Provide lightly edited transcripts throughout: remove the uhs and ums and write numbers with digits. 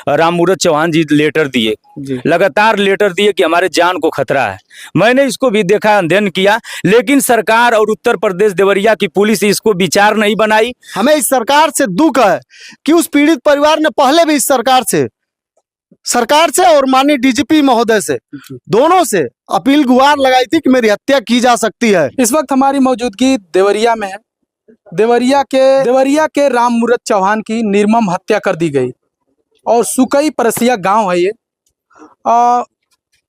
राममूरत चौहान जी letter दिए, लगातार letter दिए कि हमारे जान को खतरा है। मैंने इसको भी देखा, अध्ययन किया, लेकिन सरकार और उत्तर प्रदेश देवरिया की पुलिस इसको विचार नहीं बनाई। हमें इस सरकार से दुख है कि उस पीड़ित परिवार ने पहले भी इस सरकार से और माननीय डीजीपी महोदय से, दोनों से अपील गुहार लगाई थी कि मेरी हत्या की जा सकती है। इस वक्त हमारी मौजूदगी देवरिया में है। देवरिया के राममूरत चौहान की निर्मम हत्या कर दी गई और सुकई परसिया गांव है ये।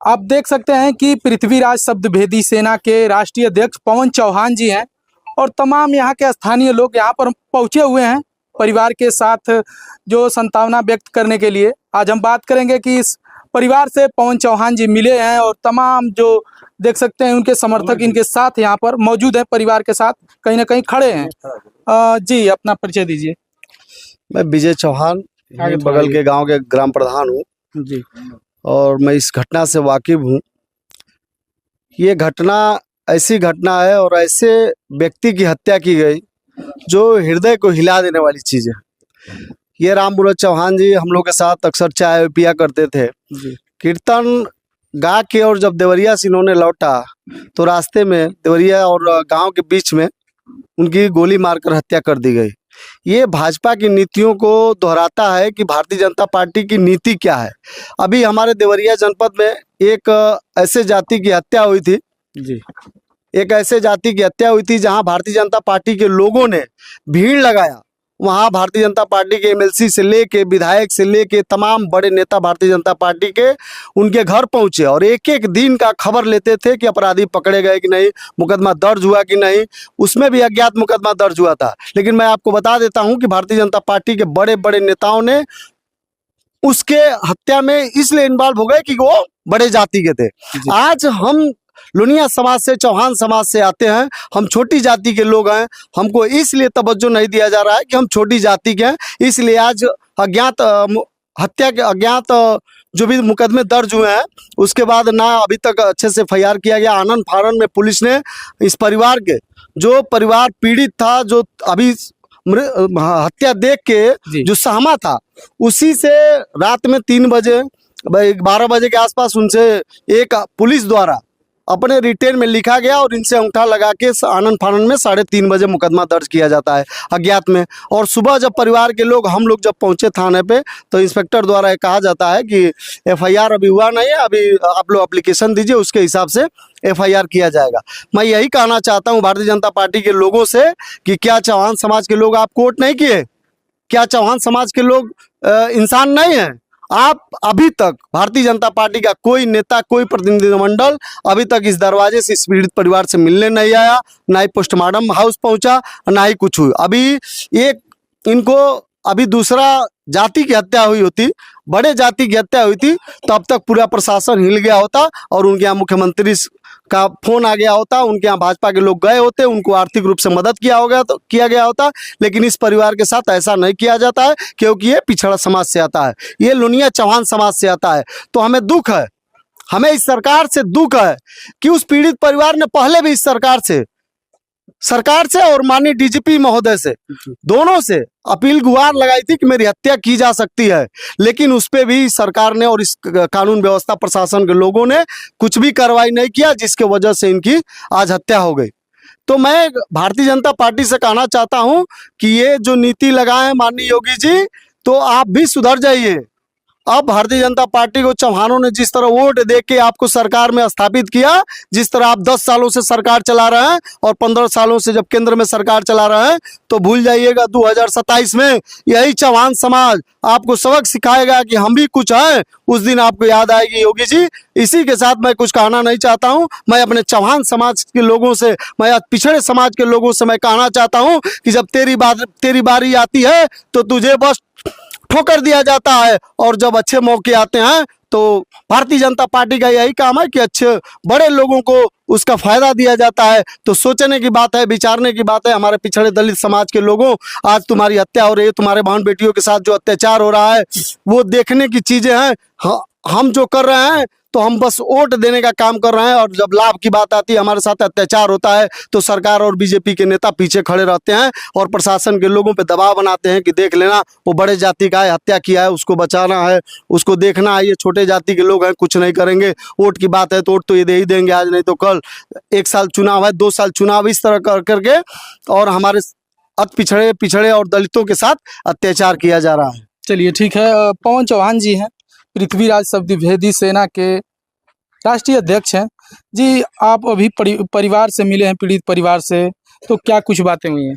आप देख सकते हैं कि पृथ्वीराज शब्दभेदी सेना के राष्ट्रीय अध्यक्ष पवन चौहान जी हैं और तमाम यहाँ के स्थानीय लोग यहाँ पर पहुँचे हुए हैं परिवार के साथ जो संतावना व्यक्त करने के लिए। आज हम बात करेंगे कि इस परिवार से पवन चौहान जी मिले हैं और तमाम जो देख सकते हैं उनके समर्थक इनके साथ यहाँ पर मौजूद हैं, परिवार के साथ कहीं ना कहीं खड़े हैं। जी अपना परिचय दीजिए। मैं विजय चौहान बगल के गांव के ग्राम प्रधान हूँ जी, और मैं इस घटना से वाकिफ हूँ। ये घटना ऐसी घटना है और ऐसे व्यक्ति की हत्या की गई जो हृदय को हिला देने वाली चीज है। ये राममूरत चौहान जी हम लोग के साथ अक्सर चाय पिया करते थे। कीर्तन गा के और जब देवरिया से इन्होंने लौटा तो रास्ते में देवरिया और गांव के बीच में उनकी गोली मारकर हत्या कर दी गई। ये भाजपा की नीतियों को दोहराता है कि भारतीय जनता पार्टी की नीति क्या है। अभी हमारे देवरिया जनपद में एक ऐसे जाति की हत्या हुई थी जी, एक ऐसे जाति की हत्या हुई थी जहां भारतीय जनता पार्टी के लोगों ने भीड़ लगाया। वहां भारतीय जनता पार्टी के एमएलसी से लेके विधायक से लेके तमाम बड़े नेता भारतीय जनता पार्टी के उनके घर पहुंचे और एक एक दिन का खबर लेते थे कि अपराधी पकड़े गए कि नहीं, मुकदमा दर्ज हुआ कि नहीं। उसमें भी अज्ञात मुकदमा दर्ज हुआ था, लेकिन मैं आपको बता देता हूं कि भारतीय जनता पार्टी के बड़े बड़े नेताओं ने उसके हत्या में इसलिए इन्वॉल्व हो गए कि वो बड़े जाति के थे। आज हम लुनिया समाज से, चौहान समाज से आते हैं, हम छोटी जाति के लोग हैं। हमको इसलिए तवज्जो नहीं दिया जा रहा है कि हम छोटी जाति के हैं, इसलिए आज अज्ञात हत्या के अज्ञात जो भी मुकदमे दर्ज हुए हैं उसके बाद ना अभी तक अच्छे से एफआईआर किया गया। आनन फानन में पुलिस ने इस परिवार के, जो परिवार पीड़ित था, जो अभी हत्या देख के जो सहमा था, उसी से रात में 3 बजे 12 बजे के आसपास उनसे एक पुलिस द्वारा अपने रिटेन में लिखा गया और इनसे अंगूठा लगा के आनन फानन में 3:30 बजे मुकदमा दर्ज किया जाता है अज्ञात में। और सुबह जब परिवार के लोग, हम लोग जब पहुंचे थाने पे तो इंस्पेक्टर द्वारा कहा जाता है कि एफआईआर अभी हुआ नहीं है, अभी आप लोग एप्लीकेशन दीजिए, उसके हिसाब से एफआईआर किया जाएगा। मैं यही कहना चाहता हूँ भारतीय जनता पार्टी के लोगों से कि क्या चौहान समाज के लोग आपको वोट नहीं किए? क्या चौहान समाज के लोग इंसान नहीं है? आप अभी तक भारतीय जनता पार्टी का कोई नेता, कोई प्रतिनिधिमंडल अभी तक इस दरवाजे से इस पीड़ित परिवार से मिलने नहीं आया, ना ही पोस्टमार्टम हाउस पहुंचा, ना ही कुछ हुआ। अभी एक इनको अभी दूसरा जाति की हत्या हुई होती, बड़े जाति की हत्या हुई थी, तो अब तक पूरा प्रशासन हिल गया होता और उनके यहाँ मुख्यमंत्री का फोन आ गया होता, उनके यहाँ भाजपा के लोग गए होते, उनको आर्थिक रूप से मदद किया गया होता। लेकिन इस परिवार के साथ ऐसा नहीं किया जाता है क्योंकि ये पिछड़ा समाज से आता है, ये लुनिया चौहान समाज से आता है। तो हमें दुख है, हमें इस सरकार से दुख है कि उस पीड़ित परिवार ने पहले भी इस सरकार से और माननीय डीजीपी महोदय से, दोनों से अपील गुहार लगाई थी कि मेरी हत्या की जा सकती है, लेकिन उस पे भी सरकार ने और इस कानून व्यवस्था प्रशासन के लोगों ने कुछ भी कार्रवाई नहीं किया, जिसके वजह से इनकी आज हत्या हो गई। तो मैं भारतीय जनता पार्टी से कहना चाहता हूं कि ये जो नीति लगाए माननीय योगी जी, तो आप भी सुधर जाइए। अब भारतीय जनता पार्टी को चौहानों ने जिस तरह वोट दे के आपको सरकार में स्थापित किया, जिस तरह आप 10 सालों से सरकार चला रहे हैं और 15 सालों से जब केंद्र में सरकार चला रहे हैं, तो भूल जाइएगा 2027 में यही चौहान समाज आपको सबक सिखाएगा कि हम भी कुछ हैं। उस दिन आपको याद आएगी योगी जी। इसी के साथ मैं कुछ कहना नहीं चाहता हूं। मैं अपने चौहान समाज के लोगों से, मैं पिछड़े समाज के लोगों से मैं कहना चाहता हूं कि जब तेरी बारी आती है तो तुझे बस ठोकर दिया जाता है, और जब अच्छे मौके आते हैं तो भारतीय जनता पार्टी का यही काम है कि अच्छे बड़े लोगों को उसका फायदा दिया जाता है। तो सोचने की बात है, विचारने की बात है। हमारे पिछड़े दलित समाज के लोगों, आज तुम्हारी हत्या हो रही है, तुम्हारे बहन बेटियों के साथ जो अत्याचार हो रहा है वो देखने की चीजें हैं। हाँ, हम जो कर रहे हैं तो हम बस वोट देने का काम कर रहे हैं, और जब लाभ की बात आती है, हमारे साथ अत्याचार होता है, तो सरकार और बीजेपी के नेता पीछे खड़े रहते हैं और प्रशासन के लोगों पे दबाव बनाते हैं कि देख लेना, वो बड़े जाति का है, हत्या किया है, उसको बचाना है, उसको देखना है, ये छोटे जाति के लोग हैं, कुछ नहीं करेंगे, वोट की बात है तो वोट तो ये दे ही देंगे, आज नहीं तो कल, 1 साल चुनाव है, 2 साल चुनाव, इस तरह कर करके और हमारे अति पिछड़े और दलितों के साथ अत्याचार किया जा रहा है। चलिए ठीक है। पवन चौहान जी हैं, पृथ्वीराज शब्दभेदी सेना के राष्ट्रीय अध्यक्ष हैं जी। आप अभी परिवार से मिले हैं, पीड़ित परिवार से, तो क्या कुछ बातें हुई हैं?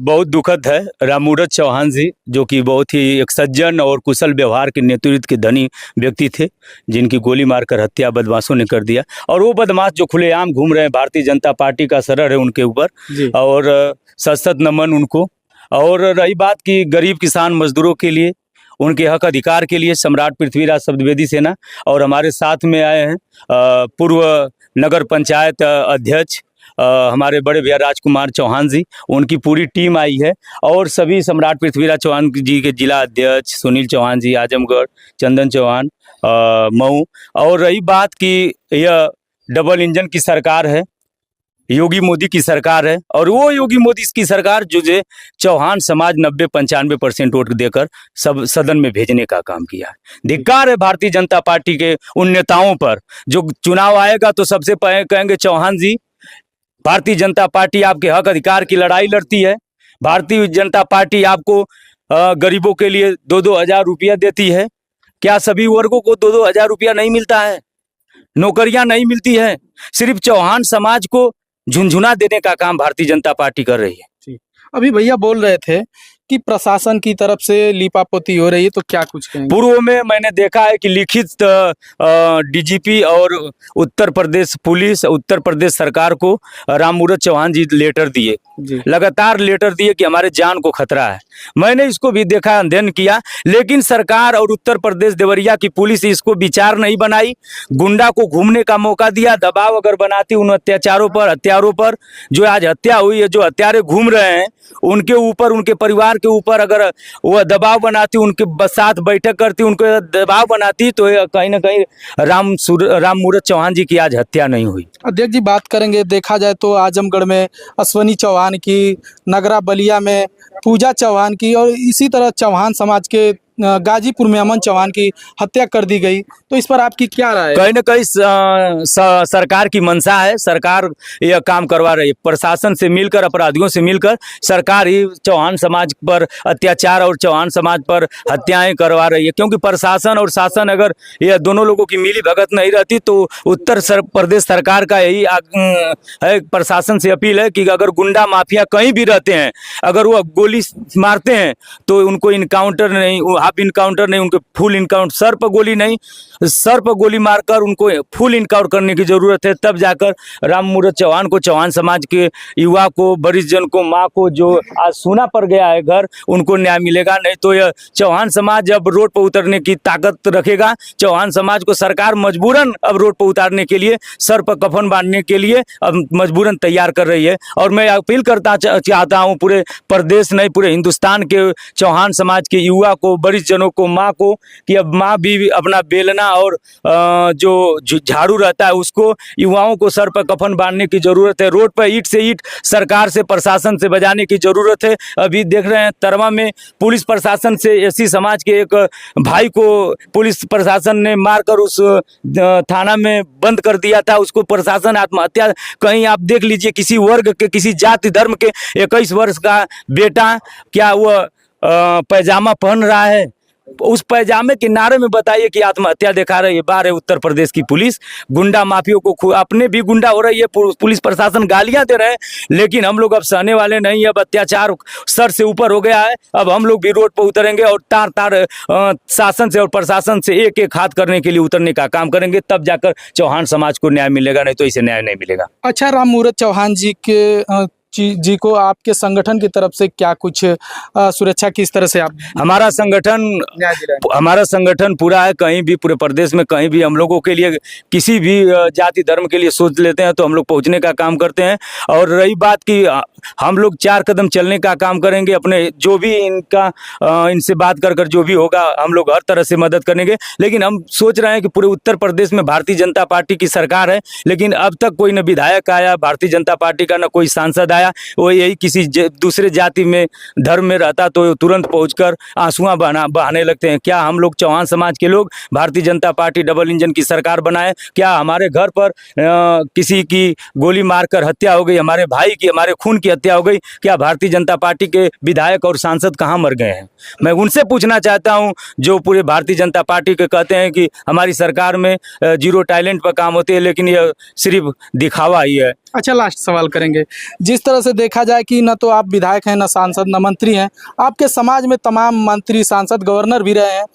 बहुत दुखद है। रामूरत चौहान जी, जो कि बहुत ही एक सज्जन और कुशल व्यवहार के नेतृत्व के धनी व्यक्ति थे, जिनकी गोली मारकर हत्या बदमाशों ने कर दिया, और वो बदमाश जो खुलेआम घूम रहे हैं, भारतीय जनता पार्टी का असर है उनके ऊपर, और सशक्त नमन उनको। और रही बात की गरीब किसान मजदूरों के लिए, उनके हक अधिकार के लिए सम्राट पृथ्वीराज शब्दभेदी सेना, और हमारे साथ में आए हैं पूर्व नगर पंचायत अध्यक्ष हमारे बड़े भैया राजकुमार चौहान जी, उनकी पूरी टीम आई है, और सभी सम्राट पृथ्वीराज चौहान जी के जिला अध्यक्ष सुनील चौहान जी आजमगढ़, चंदन चौहान मऊ। और रही बात की यह डबल इंजन की सरकार है, योगी मोदी की सरकार है, और वो योगी मोदी की सरकार जो चौहान समाज 90-95% वोट देकर सब सदन में भेजने का काम किया है। धिक्कार है भारतीय जनता पार्टी के उन नेताओं पर, जो चुनाव आएगा तो सबसे पहले कहेंगे चौहान जी, भारतीय जनता पार्टी आपके हक अधिकार की लड़ाई लड़ती है, भारतीय जनता पार्टी आपको गरीबों के लिए 2-2 हज़ार रुपया देती है। क्या सभी वर्गों को 2-2 हज़ार रुपया नहीं मिलता है? नौकरियां नहीं मिलती है? सिर्फ चौहान समाज को झुंझुना देने का काम भारतीय जनता पार्टी कर रही है। अभी भैया बोल रहे थे कि प्रशासन की तरफ से लीपापोती हो रही है, तो क्या कुछ कहेंगे? पूर्व में मैंने देखा है कि लिखित डीजीपी और उत्तर प्रदेश पुलिस, उत्तर प्रदेश सरकार को रामूरत चौहान जी लेटर दिए, लगातार लेटर दिए कि हमारे जान को खतरा है। मैंने इसको भी देखा, अध्ययन किया, लेकिन सरकार और उत्तर प्रदेश देवरिया की पुलिस इसको विचार नहीं बनाई, गुंडा को घूमने का मौका दिया। दबाव अगर बनाती उन अत्याचारों पर, हत्यारों पर, जो आज हत्या हुई है, जो हत्यारे घूम रहे हैं, उनके ऊपर, उनके परिवार के ऊपर अगर वह दबाव बनाती, उनके साथ बैठक करती, उनको दबाव बनाती, तो कहीं ना कहीं रामूरत चौहान जी की आज हत्या नहीं हुई। अध्यक्ष जी, बात करेंगे, देखा जाए तो आजमगढ़ में अश्वनी चौहान की, नगरा बलिया में पूजा चौहान की, और इसी तरह चौहान समाज के गाजीपुर में अमन चौहान की हत्या कर दी गई, तो इस पर आपकी क्या राय है? कहीं ना कहीं सरकार की मंशा है, सरकार यह काम करवा रही है, प्रशासन से मिलकर, अपराधियों से मिलकर सरकार ही चौहान समाज पर अत्याचार और चौहान समाज पर हत्याएं करवा रही है। क्योंकि प्रशासन और शासन अगर यह दोनों लोगों की मिली भगत नहीं रहती, तो उत्तर प्रदेश सरकार का यही है, प्रशासन से अपील है कि अगर गुंडा माफिया कहीं भी रहते हैं, अगर वो गोली मारते हैं तो उनको इनकाउंटर नहीं, हाफ इनकाउंटर नहीं, उनको फुल इनकाउंटर, सर पर गोली नहीं, सर पर गोली मारकर उनको फुल इनकाउंटर करने की जरूरत है। तब जाकर रामूरत चौहान को, चौहान समाज के युवा को, वरिष्ठ जन को, माँ को, जो आज सूना पड़ गया है घर, उनको न्याय मिलेगा। नहीं तो यह चौहान समाज जब रोड पर उतरने की ताकत रखेगा, चौहान समाज को सरकार मजबूरन अब रोड पर उतारने के लिए, सर पर कफन बांधने के लिए अब मजबूरन तैयार कर रही है। और मैं अपील करता चाहता हूँ पूरे प्रदेश नहीं, पूरे हिंदुस्तान के चौहान समाज के युवा को, वरिष्ठ जनों को, माँ को, कि अब माँ भी अपना बेलना और जो झाड़ू रहता है उसको, युवाओं को सर पर कफन बांधने की जरूरत है। रोड पर ईंट से ईंट सरकार से, प्रशासन से बजाने की जरूरत है। अभी देख रहे हैं तरवा में पुलिस प्रशासन से एससी समाज के एक भाई को पुलिस प्रशासन ने मारकर उस थाना में बंद कर दिया था, उसको प्रशासन आत्महत्या। कहीं आप देख लीजिए, किसी वर्ग के, किसी जाति धर्म के 21 वर्ष का बेटा, क्या वह पैजामा पहन रहा है? उस पैजामे के नारे में बताइए कि आत्महत्या दिखा रही है। बाहर है उत्तर प्रदेश की पुलिस, गुंडा माफियों को अपने भी गुंडा हो रही है, पुलिस प्रशासन गालियां दे रहे हैं, लेकिन हम लोग अब सहने वाले नहीं। अब अत्याचार सर से ऊपर हो गया है, अब हम लोग भी रोड पर उतरेंगे और तार तार शासन से और प्रशासन से एक एक हाथ करने के लिए उतरने का काम करेंगे, तब जाकर चौहान समाज को न्याय मिलेगा, नहीं तो इसे न्याय नहीं मिलेगा। अच्छा, रामूरत चौहान जी के जी को आपके संगठन की तरफ से क्या कुछ सुरक्षा किस तरह से आप? हमारा संगठन पूरा है, कहीं भी पूरे प्रदेश में कहीं भी हम लोगों के लिए, किसी भी जाति धर्म के लिए सोच लेते हैं तो हम लोग पहुंचने का काम करते हैं। और रही बात की हम लोग 4 कदम चलने का काम करेंगे। अपने जो भी इनसे बात कर जो भी होगा हम लोग हर तरह से मदद करेंगे। लेकिन हम सोच रहे हैं कि पूरे उत्तर प्रदेश में भारतीय जनता पार्टी की सरकार है, लेकिन अब तक कोई न विधायक आया भारतीय जनता पार्टी का, न कोई सांसद आया। वो यही किसी दूसरे जाति में धर्म में रहता तो तुरंत पहुंचकर आंसुआं बहाने लगते हैं। क्या हम लोग चौहान समाज के लोग Bharatiya Janata party double engine की सरकार बनाए? क्या हमारे घर पर किसी की गोली मारकर हत्या हो गई, हमारे भाई की, हमारे खून की हत्या हो गई? क्या भारतीय जनता पार्टी के विधायक और सांसद कहाँ मर गए हैं? मैं उनसे पूछना चाहता हूं जो पूरे भारतीय जनता पार्टी के कहते हैं कि हमारी सरकार में जीरो टैलेंट पर काम होते हैं, लेकिन यह सिर्फ दिखावा ही है। अच्छा, लास्ट सवाल करेंगे। जिस तरह से देखा जाए कि न तो आप विधायक हैं, न सांसद, न मंत्री हैं, आपके समाज में तमाम मंत्री, सांसद, गवर्नर भी रहे हैं,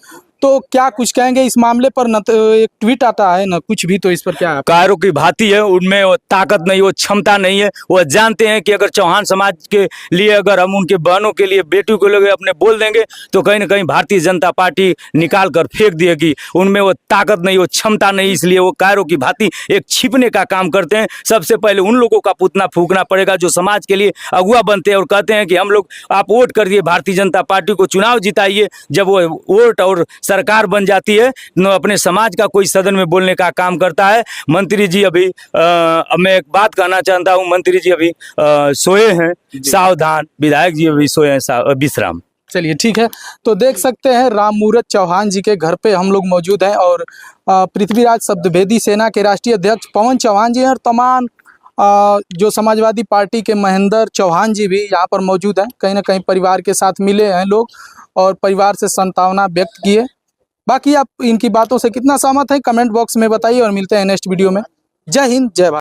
तो क्या कुछ कहेंगे इस मामले पर? न तो एक ट्वीट आता है न कुछ भी, तो इस पर क्या है? कायरों की भांति है, उनमें वो ताकत नहीं, वो क्षमता नहीं है। वो जानते हैं कि अगर चौहान समाज के लिए, अगर हम उनके बहनों के लिए, बेटियों के लिए अपने बोल देंगे तो कहीं ना कहीं भारतीय जनता पार्टी निकाल कर फेंक देगी। उनमें वो ताकत नहीं, वो क्षमता नहीं, इसलिए वो कायरों की भांति एक छिपने का काम करते हैं। सबसे पहले उन लोगों का पुतना फूकना पड़ेगा जो समाज के लिए अगुआ बनते हैं और कहते हैं कि हम लोग, आप वोट कर दिए भारतीय जनता पार्टी को, चुनाव जिताइए। जब वो वोट और सरकार बन जाती है न अपने समाज का कोई सदन में बोलने का काम करता है। मंत्री जी अभी अब मैं एक बात कहना चाहता हूँ, मंत्री जी अभी सोए हैं, सावधान। विधायक जी अभी सोए हैं, विश्राम। चलिए, ठीक है। तो देख सकते हैं राममूरत चौहान जी के घर पे हम लोग मौजूद हैं और पृथ्वीराज शब्दभेदी सेना के राष्ट्रीय अध्यक्ष पवन चौहान जी हैं और तमाम जो समाजवादी पार्टी के महेंद्र चौहान जी भी यहाँ पर मौजूद हैं। कहीं ना कहीं परिवार के साथ मिले हैं लोग और परिवार से सांत्वना व्यक्त किए। बाकी आप इनकी बातों से कितना सहमत है कमेंट बॉक्स में बताइए और मिलते हैं नेक्स्ट वीडियो में। जय हिंद, जय भारत।